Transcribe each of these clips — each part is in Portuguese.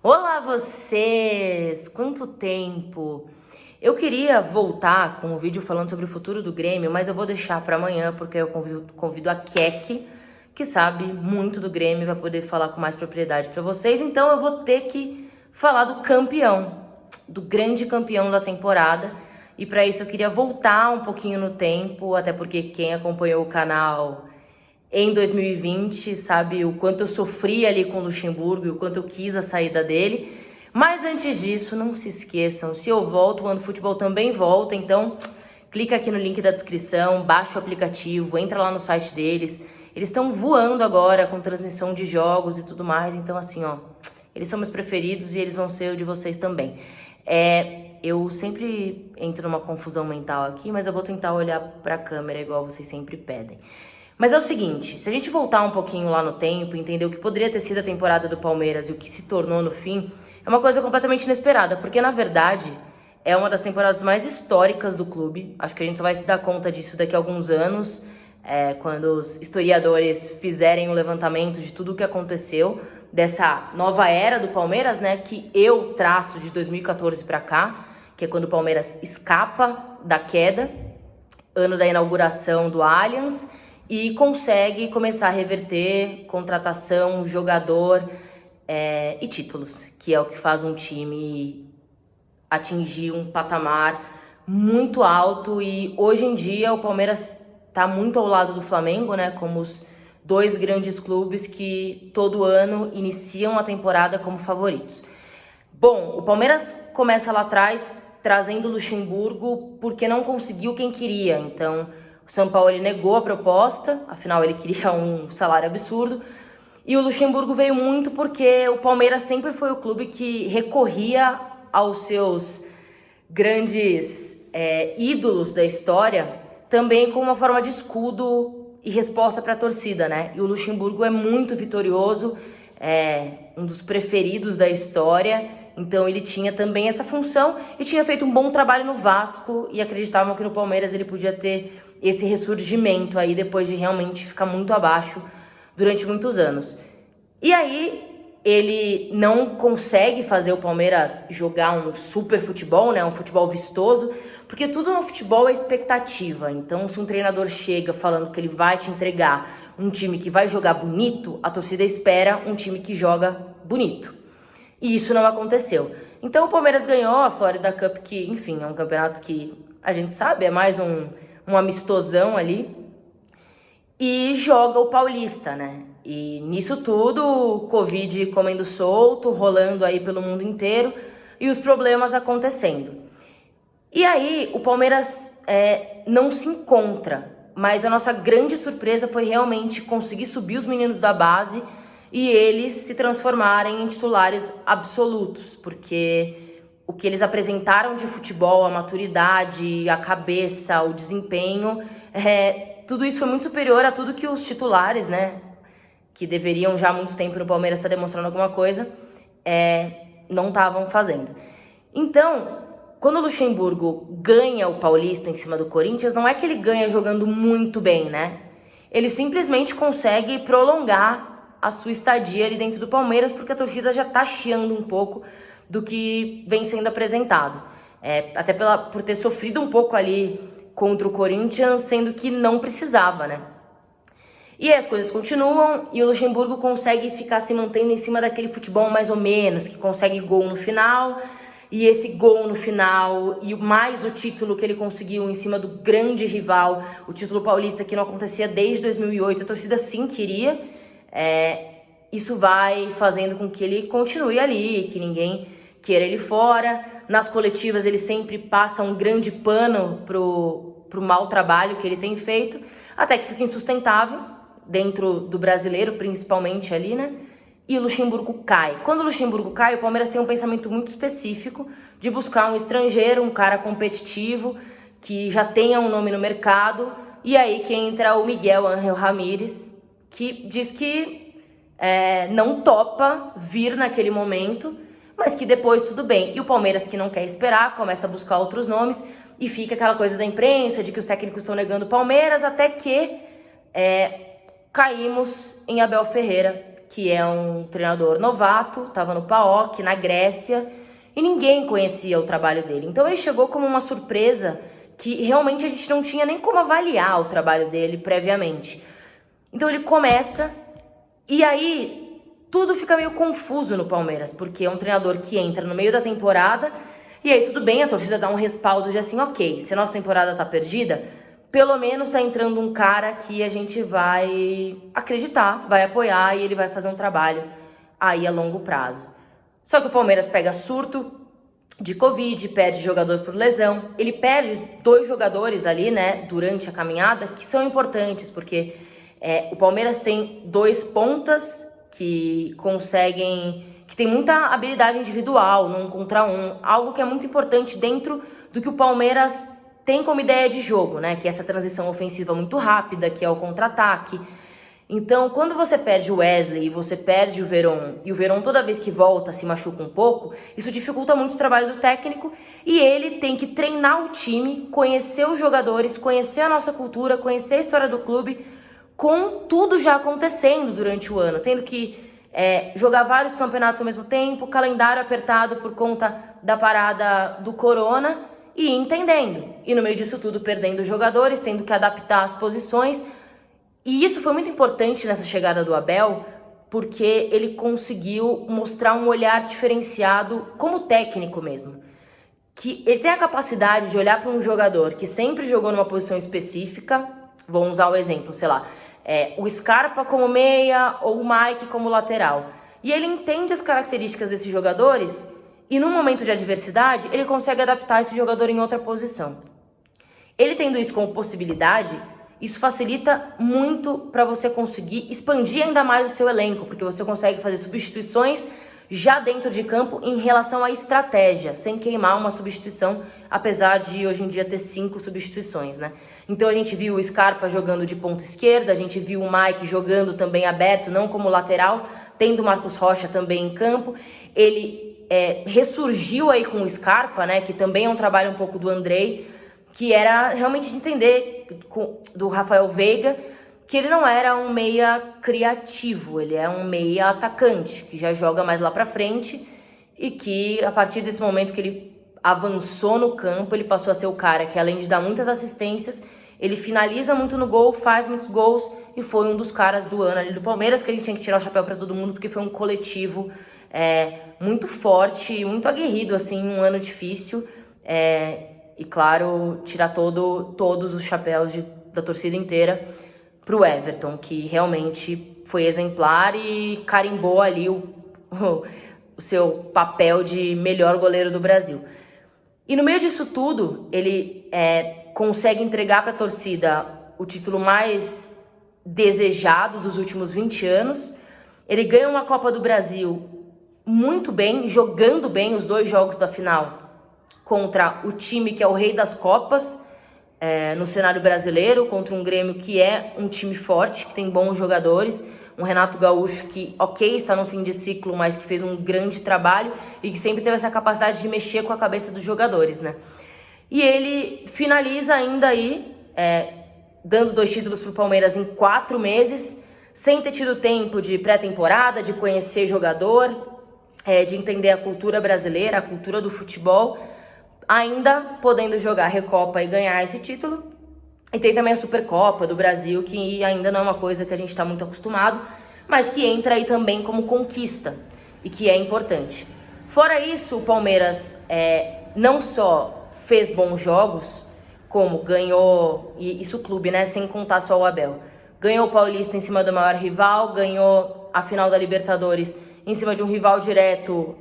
Olá vocês! Quanto tempo! Eu queria voltar com o vídeo falando sobre o futuro do Grêmio, mas eu vou deixar para amanhã porque eu convido a Keke, que sabe muito do Grêmio, vai poder falar com mais propriedade para vocês. Então eu vou ter que falar do campeão, do grande campeão da temporada. E para isso eu queria voltar um pouquinho no tempo, até porque quem acompanhou o canal em 2020, sabe o quanto eu sofri ali com o Luxemburgo e o quanto eu quis a saída dele. Mas antes disso, não se esqueçam, se eu volto, o Ano Futebol também volta, então clica aqui no link da descrição, baixa o aplicativo, entra lá no site deles. Eles estão voando agora com transmissão de jogos e tudo mais, então assim, ó, eles são meus preferidos e eles vão ser o de vocês também. Eu sempre entro numa confusão mental aqui, mas eu vou tentar olhar pra câmera igual vocês sempre pedem. Mas é o seguinte, se a gente voltar um pouquinho lá no tempo, entender o que poderia ter sido a temporada do Palmeiras e o que se tornou no fim, é uma coisa completamente inesperada, porque na verdade é uma das temporadas mais históricas do clube. Acho que a gente só vai se dar conta disso daqui a alguns anos, quando os historiadores fizerem um levantamento de tudo o que aconteceu dessa nova era do Palmeiras, né, que eu traço de 2014 para cá, que é quando o Palmeiras escapa da queda, ano da inauguração do Allianz, e consegue começar a reverter contratação, jogador e títulos, que é o que faz um time atingir um patamar muito alto. E hoje em dia o Palmeiras está muito ao lado do Flamengo, né, como os dois grandes clubes que todo ano iniciam a temporada como favoritos. Bom, o Palmeiras começa lá atrás trazendo o Luxemburgo porque não conseguiu quem queria, então o São Paulo ele negou a proposta, afinal ele queria um salário absurdo. E o Luxemburgo veio muito porque o Palmeiras sempre foi o clube que recorria aos seus grandes ídolos da história, também como uma forma de escudo e resposta para a torcida, né? E o Luxemburgo é muito vitorioso, um dos preferidos da história, então ele tinha também essa função e tinha feito um bom trabalho no Vasco e acreditavam que no Palmeiras ele podia ter esse ressurgimento aí depois de realmente ficar muito abaixo durante muitos anos. E aí ele não consegue fazer o Palmeiras jogar um super futebol, né, um futebol vistoso, porque tudo no futebol é expectativa. Então se um treinador chega falando que ele vai te entregar um time que vai jogar bonito, a torcida espera um time que joga bonito. E isso não aconteceu. Então o Palmeiras ganhou a Florida Cup, que enfim, é um campeonato que a gente sabe, é mais um amistosão ali, e joga o Paulista, né? E nisso tudo, o Covid comendo solto, rolando aí pelo mundo inteiro, e os problemas acontecendo. E aí, o Palmeiras não se encontra, mas a nossa grande surpresa foi realmente conseguir subir os meninos da base e eles se transformarem em titulares absolutos, porque o que eles apresentaram de futebol, a maturidade, a cabeça, o desempenho, tudo isso foi muito superior a tudo que os titulares, né, que deveriam já há muito tempo no Palmeiras estar demonstrando alguma coisa, não estavam fazendo. Então, quando o Luxemburgo ganha o Paulista em cima do Corinthians, não é que ele ganha jogando muito bem, né? Ele simplesmente consegue prolongar a sua estadia ali dentro do Palmeiras, porque a torcida já tá chiando um pouco do que vem sendo apresentado. Até por ter sofrido um pouco ali contra o Corinthians, sendo que não precisava, né? E aí as coisas continuam e o Luxemburgo consegue ficar se mantendo em cima daquele futebol mais ou menos, que consegue gol no final, e esse gol no final, e mais o título que ele conseguiu em cima do grande rival, o título paulista que não acontecia desde 2008, a torcida sim queria, isso vai fazendo com que ele continue ali, que ninguém queira ele fora. Nas coletivas ele sempre passa um grande pano pro mau trabalho que ele tem feito, até que fica insustentável, dentro do brasileiro principalmente ali, né? E o Luxemburgo cai. Quando o Luxemburgo cai, o Palmeiras tem um pensamento muito específico de buscar um estrangeiro, um cara competitivo, que já tenha um nome no mercado, e aí que entra o Miguel Ángel Ramírez, que diz que não topa vir naquele momento, mas que depois tudo bem. E o Palmeiras, que não quer esperar, começa a buscar outros nomes, e fica aquela coisa da imprensa, de que os técnicos estão negando o Palmeiras, até que caímos em Abel Ferreira, que é um treinador novato, estava no PAOK, na Grécia, e ninguém conhecia o trabalho dele. Então ele chegou como uma surpresa que realmente a gente não tinha nem como avaliar o trabalho dele previamente. Então ele começa e aí tudo fica meio confuso no Palmeiras, porque é um treinador que entra no meio da temporada e aí tudo bem, a torcida dá um respaldo de assim, ok, se a nossa temporada tá perdida, pelo menos tá entrando um cara que a gente vai acreditar, vai apoiar e ele vai fazer um trabalho aí a longo prazo. Só que o Palmeiras pega surto de Covid, perde jogador por lesão, ele perde 2 jogadores ali, né, durante a caminhada, que são importantes, porque o Palmeiras tem 2 pontas que tem muita habilidade individual, no 1 contra 1, algo que é muito importante dentro do que o Palmeiras tem como ideia de jogo, né, que é essa transição ofensiva muito rápida, que é o contra-ataque. Então, quando você perde o Wesley e você perde o Veron, e o Veron toda vez que volta se machuca um pouco, isso dificulta muito o trabalho do técnico e ele tem que treinar o time, conhecer os jogadores, conhecer a nossa cultura, conhecer a história do clube, com tudo já acontecendo durante o ano, tendo que jogar vários campeonatos ao mesmo tempo, calendário apertado por conta da parada do Corona e entendendo. E no meio disso tudo perdendo jogadores, tendo que adaptar as posições. E isso foi muito importante nessa chegada do Abel, porque ele conseguiu mostrar um olhar diferenciado como técnico mesmo. Que ele tem a capacidade de olhar para um jogador que sempre jogou numa posição específica, vamos usar o exemplo, sei lá, o Scarpa como meia ou o Mike como lateral. E ele entende as características desses jogadores e num momento de adversidade ele consegue adaptar esse jogador em outra posição. Ele tendo isso como possibilidade, isso facilita muito para você conseguir expandir ainda mais o seu elenco, porque você consegue fazer substituições já dentro de campo em relação à estratégia, sem queimar uma substituição, apesar de hoje em dia ter 5 substituições, né? Então a gente viu o Scarpa jogando de ponta esquerda, a gente viu o Mike jogando também aberto, não como lateral, tendo o Marcos Rocha também em campo. Ele ressurgiu aí com o Scarpa, né, que também é um trabalho um pouco do Andrei, que era realmente de entender do Rafael Veiga, que ele não era um meia criativo, ele é um meia atacante, que já joga mais lá pra frente e que a partir desse momento que ele avançou no campo, ele passou a ser o cara que além de dar muitas assistências, ele finaliza muito no gol, faz muitos gols e foi um dos caras do ano ali do Palmeiras, que a gente tem que tirar o chapéu pra todo mundo, porque foi um coletivo muito forte, muito aguerrido, assim, um ano difícil, e claro, tirar todos os chapéus da torcida inteira pro Everton, que realmente foi exemplar e carimbou ali o seu papel de melhor goleiro do Brasil. E no meio disso tudo, ele consegue entregar para a torcida o título mais desejado dos últimos 20 anos. Ele ganha uma Copa do Brasil muito bem, jogando bem os 2 jogos da final contra o time que é o rei das Copas, no cenário brasileiro, contra um Grêmio que é um time forte, que tem bons jogadores, um Renato Gaúcho que, ok, está no fim de ciclo, mas que fez um grande trabalho e que sempre teve essa capacidade de mexer com a cabeça dos jogadores, né? E ele finaliza ainda aí, dando 2 títulos para o Palmeiras em 4 meses, sem ter tido tempo de pré-temporada, de conhecer jogador, de entender a cultura brasileira, a cultura do futebol, ainda podendo jogar Recopa e ganhar esse título. E tem também a Supercopa do Brasil, que ainda não é uma coisa que a gente está muito acostumado, mas que entra aí também como conquista e que é importante. Fora isso, o Palmeiras não só fez bons jogos, como ganhou, e isso o clube, né, sem contar só o Abel, ganhou o Paulista em cima do maior rival, ganhou a final da Libertadores em cima de um rival direto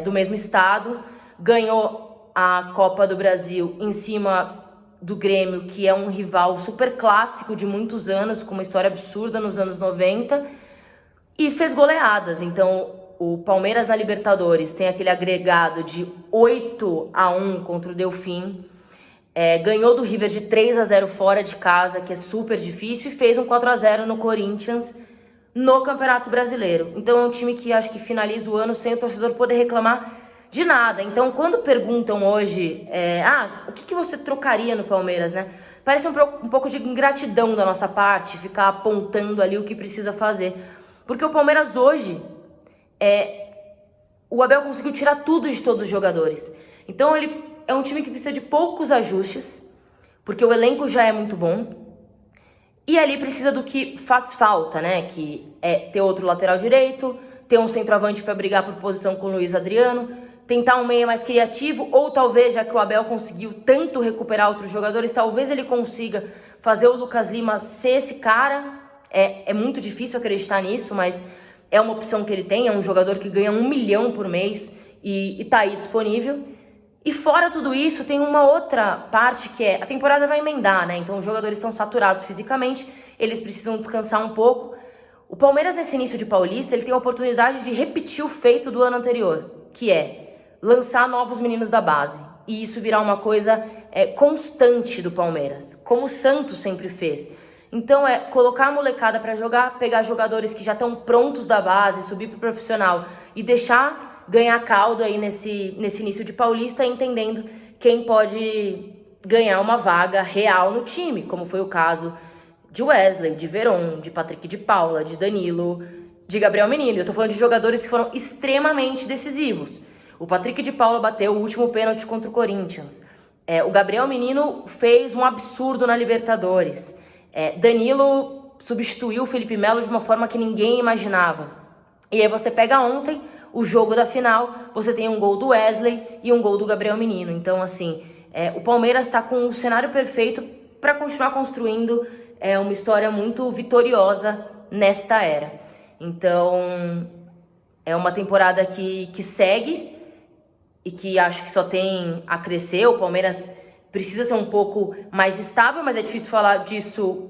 do mesmo estado, ganhou a Copa do Brasil em cima do Grêmio, que é um rival super clássico de muitos anos, com uma história absurda nos anos 90, e fez goleadas. Então, o Palmeiras na Libertadores tem aquele agregado de 8-1 contra o Delfim, ganhou do River de 3-0 fora de casa, que é super difícil, e fez um 4-0 no Corinthians no Campeonato Brasileiro. Então é um time que acho que finaliza o ano sem o torcedor poder reclamar de nada. Então, quando perguntam hoje, o que você trocaria no Palmeiras, né? Parece um pouco de ingratidão da nossa parte, ficar apontando ali o que precisa fazer. Porque o Palmeiras hoje, o Abel conseguiu tirar tudo de todos os jogadores. Então ele é um time que precisa de poucos ajustes, porque o elenco já é muito bom. E ali precisa do que faz falta, né? Que é ter outro lateral direito, ter um centroavante para brigar por posição com o Luiz Adriano, tentar um meia mais criativo, ou talvez, já que o Abel conseguiu tanto recuperar outros jogadores, talvez ele consiga fazer o Lucas Lima ser esse cara. É muito difícil acreditar nisso, mas é uma opção que ele tem, é um jogador que ganha 1 milhão por mês e tá aí disponível. E fora tudo isso, tem uma outra parte que a temporada vai emendar, né? Então os jogadores estão saturados fisicamente, eles precisam descansar um pouco. O Palmeiras, nesse início de Paulista, ele tem a oportunidade de repetir o feito do ano anterior, que é lançar novos meninos da base. E isso virar uma coisa constante do Palmeiras, como o Santos sempre fez. Então colocar a molecada para jogar, pegar jogadores que já estão prontos da base, subir pro profissional e deixar ganhar caldo aí nesse início de Paulista, entendendo quem pode ganhar uma vaga real no time, como foi o caso de Wesley, de Veron, de Patrick de Paula, de Danilo, de Gabriel Menino. Eu tô falando de jogadores que foram extremamente decisivos. O Patrick de Paula bateu o último pênalti contra o Corinthians. O Gabriel Menino fez um absurdo na Libertadores. Danilo substituiu o Felipe Melo de uma forma que ninguém imaginava. E aí você pega ontem o jogo da final, você tem um gol do Wesley e um gol do Gabriel Menino. Então, assim, o Palmeiras está com o cenário perfeito para continuar construindo uma história muito vitoriosa nesta era. Então, é uma temporada que segue e que acho que só tem a crescer. O Palmeiras precisa ser um pouco mais estável, mas é difícil falar disso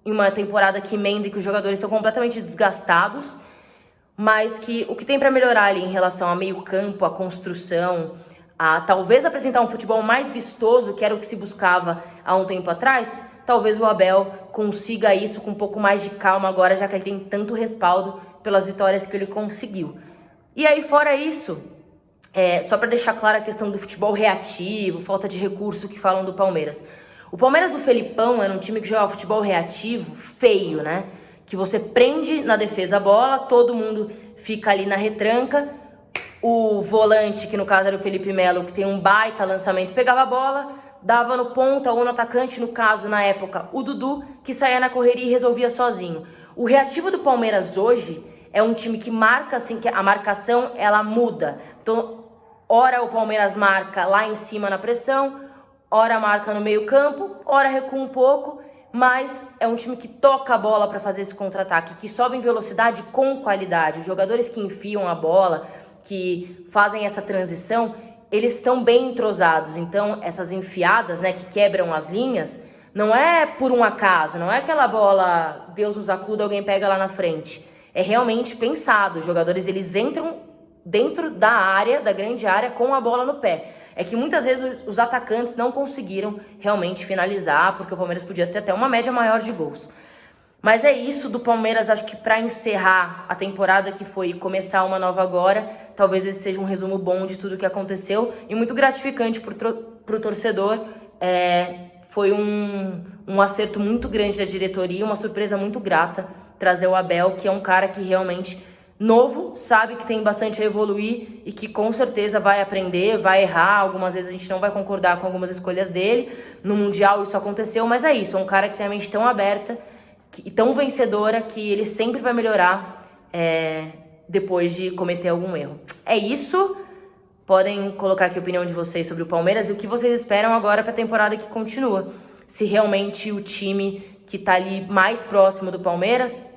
em uma temporada que emenda e que os jogadores estão completamente desgastados. Mas que o que tem para melhorar ali em relação a meio campo, a construção, a talvez apresentar um futebol mais vistoso, que era o que se buscava há um tempo atrás, talvez o Abel consiga isso com um pouco mais de calma agora, já que ele tem tanto respaldo pelas vitórias que ele conseguiu. E aí, fora isso, só para deixar clara a questão do futebol reativo, falta de recurso que falam do Palmeiras. O Palmeiras do Felipão era um time que jogava futebol reativo feio, né? Que você prende na defesa a bola, todo mundo fica ali na retranca, o volante, que no caso era o Felipe Melo, que tem um baita lançamento, pegava a bola, dava no ponta ou no atacante, no caso, na época, o Dudu, que saía na correria e resolvia sozinho. O reativo do Palmeiras hoje é um time que marca, assim, que a marcação, ela muda. Então, ora o Palmeiras marca lá em cima na pressão, ora marca no meio campo, ora recua um pouco, mas é um time que toca a bola para fazer esse contra-ataque, que sobe em velocidade com qualidade. Os jogadores que enfiam a bola, que fazem essa transição, eles estão bem entrosados. Então, essas enfiadas, né, que quebram as linhas, não é por um acaso, não é aquela bola, Deus nos acuda, alguém pega lá na frente. É realmente pensado. Os jogadores, eles entram dentro da área, da grande área, com a bola no pé. É que muitas vezes os atacantes não conseguiram realmente finalizar, porque o Palmeiras podia ter até uma média maior de gols. Mas é isso do Palmeiras, acho que para encerrar a temporada que foi e começar uma nova agora, talvez esse seja um resumo bom de tudo que aconteceu e muito gratificante pro torcedor. Foi um acerto muito grande da diretoria, uma surpresa muito grata trazer o Abel, que é um cara que realmente novo, sabe que tem bastante a evoluir e que com certeza vai aprender, vai errar. Algumas vezes a gente não vai concordar com algumas escolhas dele. No Mundial isso aconteceu, mas é isso. É um cara que tem a mente tão aberta e tão vencedora que ele sempre vai melhorar depois de cometer algum erro. É isso. Podem colocar aqui a opinião de vocês sobre o Palmeiras e o que vocês esperam agora para a temporada que continua. Se realmente o time que tá ali mais próximo do Palmeiras,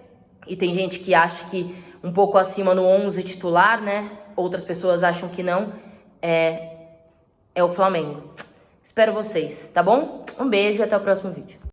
e tem gente que acha que um pouco acima no 11 titular, né? Outras pessoas acham que não. É o Flamengo. Espero vocês, tá bom? Um beijo e até o próximo vídeo.